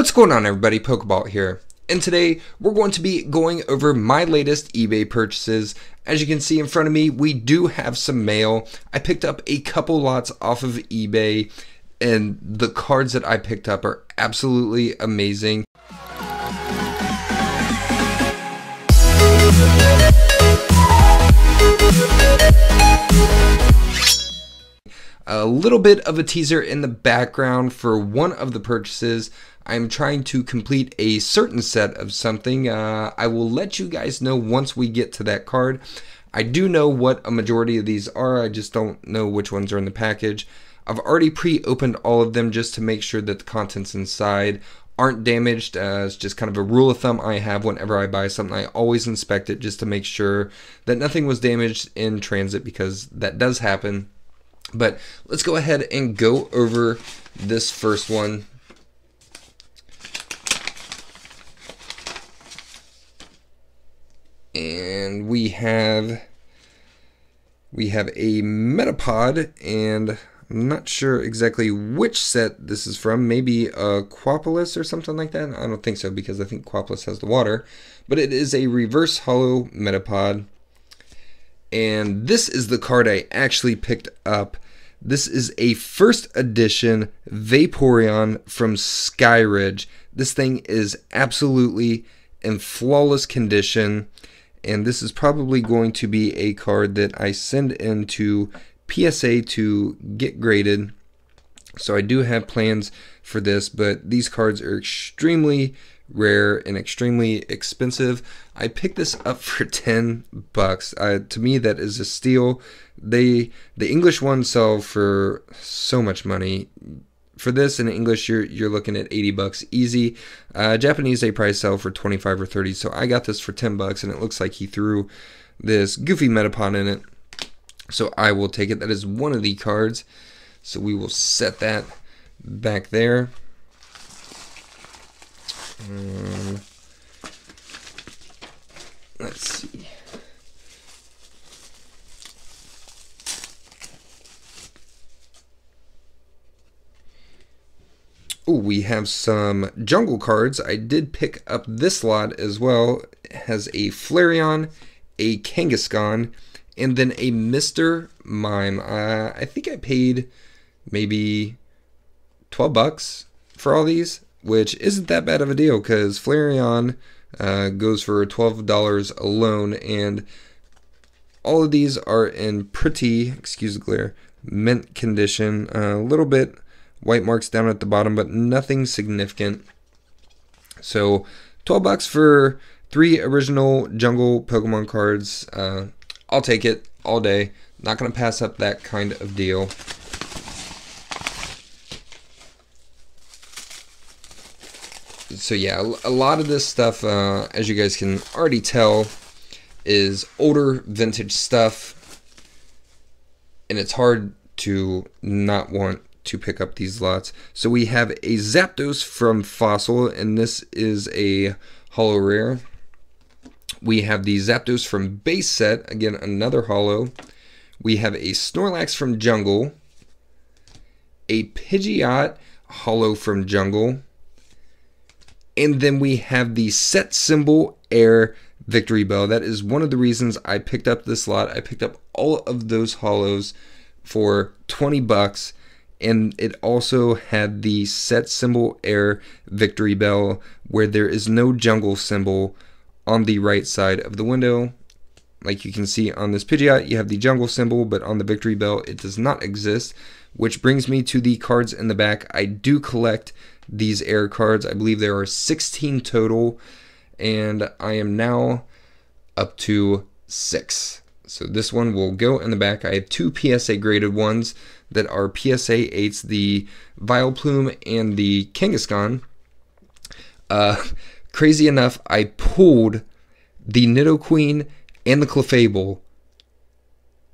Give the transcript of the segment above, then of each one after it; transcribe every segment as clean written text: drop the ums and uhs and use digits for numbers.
What's going on, everybody? Pokeball here, and today we're going to be going over my latest eBay purchases. As you can see in front of me, we do have some mail. I picked up a couple lots off of eBay, and the cards that I picked up are absolutely amazing. A little bit of a teaser in the background for one of the purchases. I'm trying to complete a certain set of something. I will let you guys know once we get to that card. I do know what a majority of these are, I just don't know which ones are in the package. I've already pre-opened all of them just to make sure that the contents inside aren't damaged. It's just kind of a rule of thumb I have whenever I buy something. I always inspect it just to make sure that nothing was damaged in transit, because that does happen. But let's go ahead and go over this first one. And we have a Metapod, and I'm not sure exactly which set this is from. Maybe a Quapalis or something like that. I don't think so, because I think Quapalis has the water. But it is a reverse holo Metapod. And this is the card I actually picked up. This is a first edition Vaporeon from Skyridge. This thing is absolutely in flawless condition. And this is probably going to be a card that I send into PSA to get graded. So I do have plans for this, but these cards are extremely rare and extremely expensive. I picked this up for 10 bucks. To me, that is a steal. The English ones sell for so much money. For this in English, you're looking at 80 bucks easy. Japanese, they probably sell for 25 or 30. So I got this for 10 bucks, and it looks like he threw this goofy Metapod in it. So I will take it. That is one of the cards. So we will set that back there. Let's see. Oh, we have some jungle cards. I did pick up this lot as well. It has a Flareon, a Kangaskhan, and then a Mr. Mime. I think I paid maybe 12 bucks for all these, which isn't that bad of a deal, because Flareon goes for $12 alone, and all of these are in pretty, excuse the glare, mint condition. A little bit white marks down at the bottom, but nothing significant. So 12 bucks for 3 original jungle Pokemon cards. I'll take it all day. Not going to pass up that kind of deal. So yeah, a lot of this stuff, as you guys can already tell, is older vintage stuff, and it's hard to not want to pick up these lots. So we have a Zapdos from Fossil, and this is a holo rare. We have the Zapdos from Base Set, again another holo. We have a Snorlax from Jungle, a Pidgeot holo from Jungle, and then we have the Set Symbol Air Victory Bell. That is one of the reasons I picked up this lot. I picked up all of those holos for 20 bucks. And it also had the Set Symbol Air Victory Bell, where there is no jungle symbol on the right side of the window. Like you can see on this Pidgeot, you have the jungle symbol, but on the Victory Bell, it does not exist. Which brings me to the cards in the back. I do collect these air cards. I believe there are 16 total, and I am now up to 6. So this one will go in the back. I have 2 PSA graded ones that are PSA 8s, the Vileplume and the Kangaskhan. Crazy enough, I pulled the Nidoqueen and the Clefable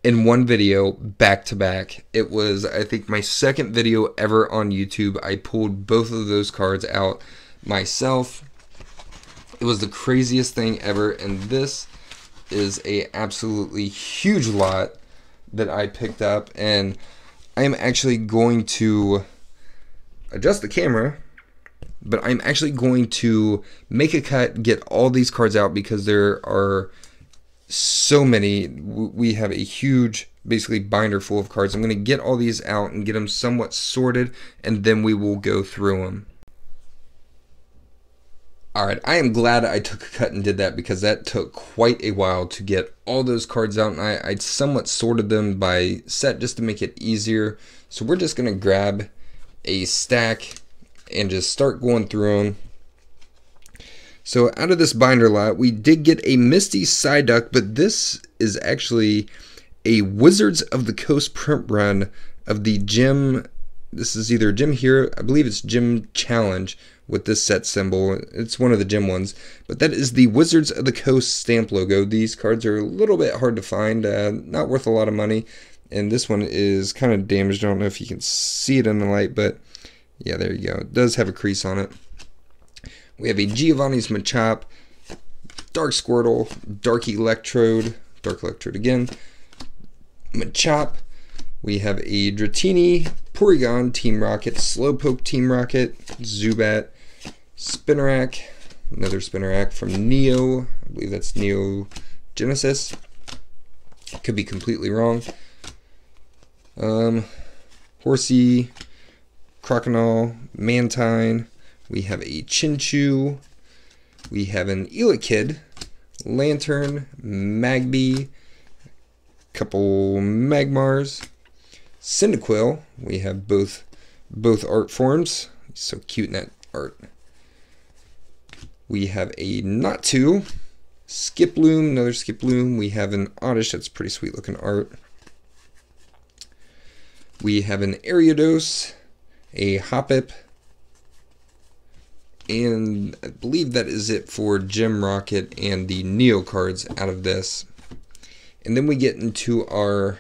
in one video back to back. It was, I think, my second video ever on YouTube. I pulled both of those cards out myself. It was the craziest thing ever, and this is a absolutely huge lot that I picked up, and I am actually going to adjust the camera but I'm actually going to make a cut, get all these cards out because there are so many. We have a huge, basically, binder full of cards. I'm going to get all these out and get them somewhat sorted, and then we will go through them. Alright, I am glad I took a cut and did that because that took quite a while to get all those cards out, and I somewhat sorted them by set just to make it easier. So we're just going to grab a stack and just start going through them. So out of this binder lot, we did get a Misty Psyduck, but this is actually a Wizards of the Coast print run of the Gym. This is either Gym Hero, I believe it's Gym Challenge with this set symbol. It's one of the Gym ones, but that is the Wizards of the Coast stamp logo. These cards are a little bit hard to find, not worth a lot of money, and this one is kind of damaged. I don't know if you can see it in the light, but yeah, there you go. It does have a crease on it. We have a Giovanni's Machop, Dark Squirtle, Dark Electrode again, Machop. We have a Dratini, Porygon, Team Rocket, Slowpoke, Team Rocket, Zubat, Spinarak, another Spinarak from Neo. I believe that's Neo Genesis. Could be completely wrong. Horsey, Croconaw, Mantine. We have a Chinchou. We have an Elekid, Lantern, Magby, couple Magmars, Cyndaquil. We have both art forms. He's so cute in that art. We have a Natu, Skiploom, another Skiploom. We have an Oddish, that's pretty sweet looking art. We have an Ariados, a Hoppip, and I believe that is it for Gem Rocket and the Neo cards out of this. And then we get into our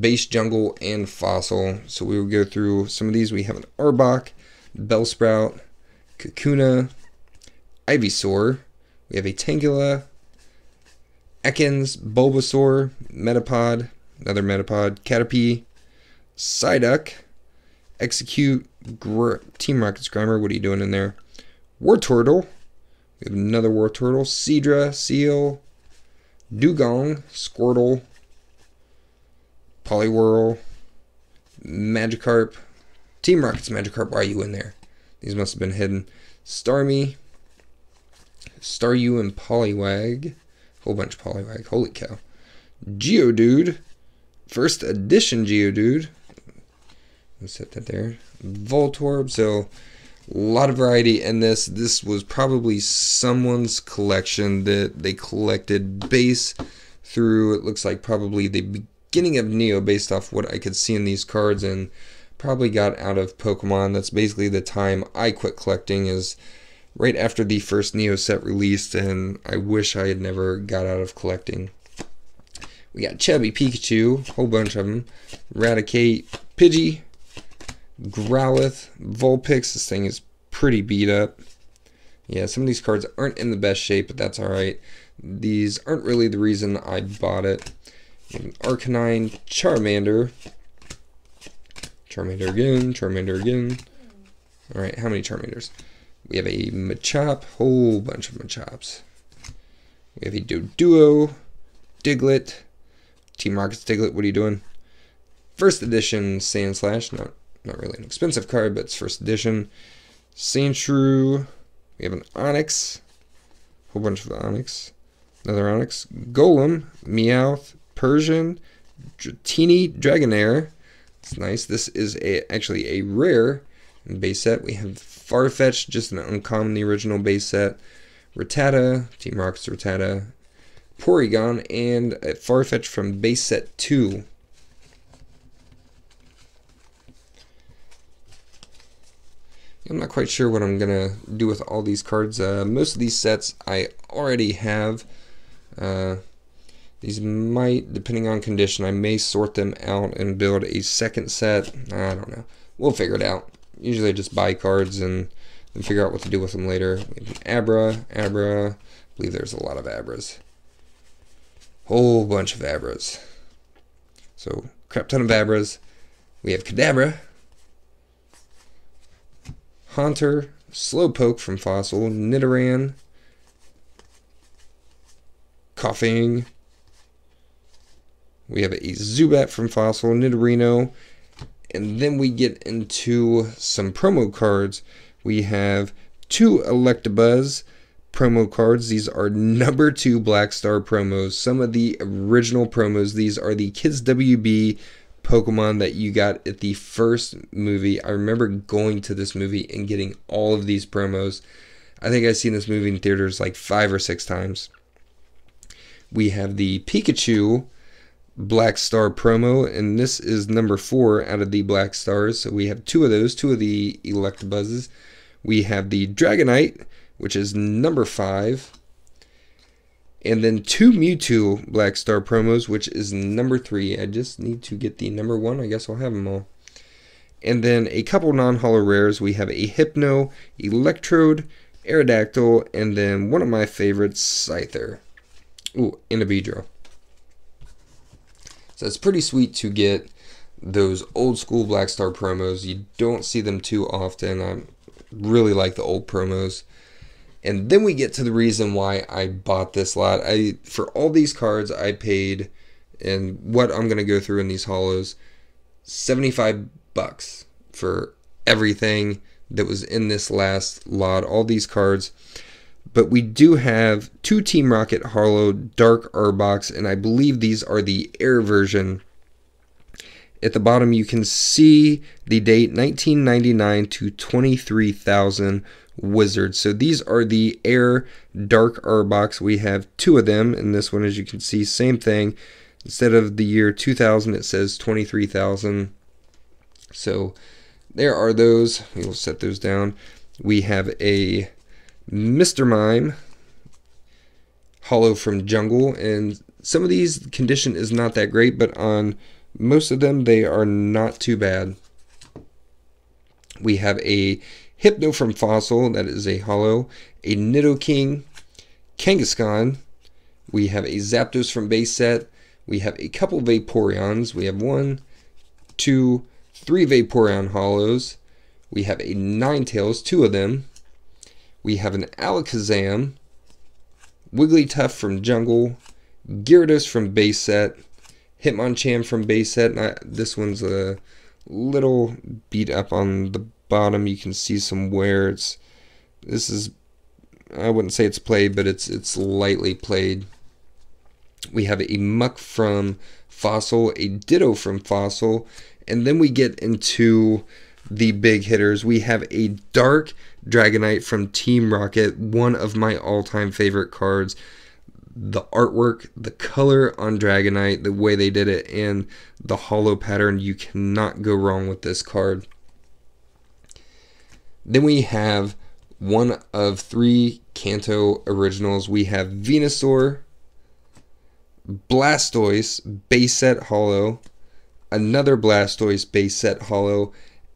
base jungle and fossil. So we will go through some of these. We have an Arbok, Bellsprout, Kakuna, Ivysaur. We have a Tangela, Ekans, Bulbasaur, Metapod, another Metapod, Caterpie, Psyduck, Execute, Team Rocket's Grimer, what are you doing in there? Wartortle, we have another Wartortle, Seadra, Seal, Dugong, Squirtle, Poliwhirl, Magikarp, Team Rocket's Magikarp, why are you in there? These must have been hidden. Starmie, Staryu, and Poliwag, whole bunch of Poliwag, holy cow. Geodude, first edition Geodude. Let's set that there. Voltorb, so a lot of variety in this. This was probably someone's collection that they collected base through, it looks like probably the beginning of Neo based off what I could see in these cards, and probably got out of Pokemon. That's basically the time I quit collecting, is right after the first Neo set released, and I wish I had never got out of collecting. We got Chubby Pikachu, whole bunch of them, Raticate, Pidgey, Growlithe, Vulpix. This thing is pretty beat up. Yeah, some of these cards aren't in the best shape, but that's alright. These aren't really the reason I bought it. Arcanine, Charmander. Charmander again. Alright, how many Charmanders? We have a Machop, whole bunch of Machops. We have a Doduo, Diglett, Team Rocket's Diglett, what are you doing? First edition Sandslash, not really an expensive card, but it's first edition. Sandshrew, we have an Onix, whole bunch of Onix, another Onix, Golem, Meowth, Persian, Dratini, Dragonair. It's nice. This is actually a rare base set. We have Farfetch, just an uncommon, the original base set. Rattata, Team Rocket's Rattata, Porygon, and a Farfetch from base set 2. I'm not quite sure what I'm gonna do with all these cards. Most of these sets I already have. These might, depending on condition, I may sort them out and build a second set. I don't know. We'll figure it out. Usually I just buy cards and then figure out what to do with them later. We have an Abra. I believe there's a lot of Abras. Whole bunch of Abras. So, crap ton of Abras. We have Kadabra, Haunter, Slowpoke from Fossil, Nidoran, Coughing. We have a Zubat from Fossil, Nidorino, and then we get into some promo cards. We have 2 Electabuzz promo cards. These are number 2 Black Star promos. Some of the original promos. These are the Kids WB Pokemon that you got at the first movie. I remember going to this movie and getting all of these promos. I think I've seen this movie in theaters like 5 or 6 times. We have the Pikachu Black Star promo, and this is number 4 out of the Black Stars. So we have 2 of those, 2 of the Electabuzzes. We have the Dragonite, which is number 5. And then 2 Mewtwo Black Star promos, which is number 3. I just need to get the number 1. I guess I'll have them all. And then a couple non-holo rares. We have a Hypno, Electrode, Aerodactyl, and then one of my favorites, Scyther. Ooh, and a Beedrill. So it's pretty sweet to get those old school Black Star promos. You don't see them too often. I really like the old promos. And then we get to the reason why I bought this lot. For all these cards, I paid, and what I'm going to go through in these holos, $75 for everything that was in this last lot, all these cards. But we do have 2 Team Rocket Holo Dark Arbok, and I believe these are the air version. At the bottom you can see the date 1999 to 23,000 Wizards. So these are the air Dark Arbok. We have 2 of them, and this one, as you can see, same thing. Instead of the year 2000, it says 23,000. So there are those. We will set those down. We have a Mr. Mime Holo from Jungle, and some of these condition is not that great, but on most of them they are not too bad. We have a Hypno from Fossil, that is a holo, a Nidoking, Kangaskhan. We have a Zapdos from Base Set. We have a couple Vaporeons. We have 1, 2, 3 Vaporeon holos. We have a Ninetales, 2 of them. We have an Alakazam, Wigglytuff from Jungle, Gyarados from Base Set, Hitmonchan from Base Set. This one's a little beat up on the bottom. You can see some wear. This is, I wouldn't say it's played, but it's lightly played. We have a Muck from Fossil, a Ditto from Fossil, and then we get into the big hitters. We have a Dark Dragonite from Team Rocket, one of my all-time favorite cards. The artwork, the color on Dragonite, the way they did it, and the holo pattern, you cannot go wrong with this card. Then we have one of 3 Kanto originals. We have Venusaur, Blastoise, Base Set Holo, another Blastoise Base Set Holo,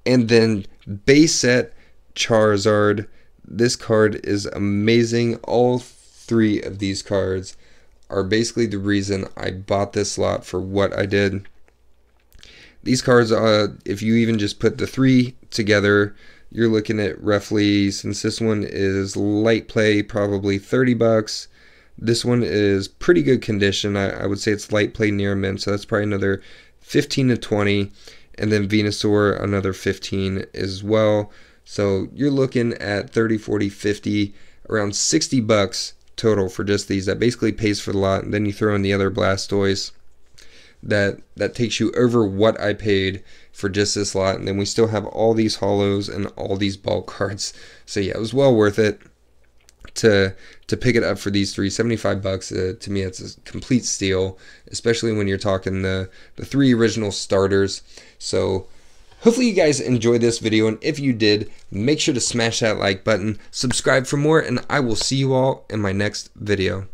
and then Base Set Charizard. This card is amazing. All 3 of these cards are basically the reason I bought this lot for what I did. These cards, if you even just put the 3 together, you're looking at roughly, since this one is light play, probably $30. This one is pretty good condition. I would say it's light play near mint, so that's probably another 15 to 20. And then Venusaur, another 15 as well. So you're looking at 30, 40, 50, around $60 total for just these. That basically pays for the lot. And then you throw in the other Blastoise. That takes you over what I paid for just this lot. And then we still have all these holos and all these bulk cards. So yeah, it was well worth it to pick it up for these 3. $75 to me, it's a complete steal, especially when you're talking the 3 original starters. So hopefully you guys enjoyed this video, and if you did, make sure to smash that like button, subscribe for more, and I will see you all in my next video.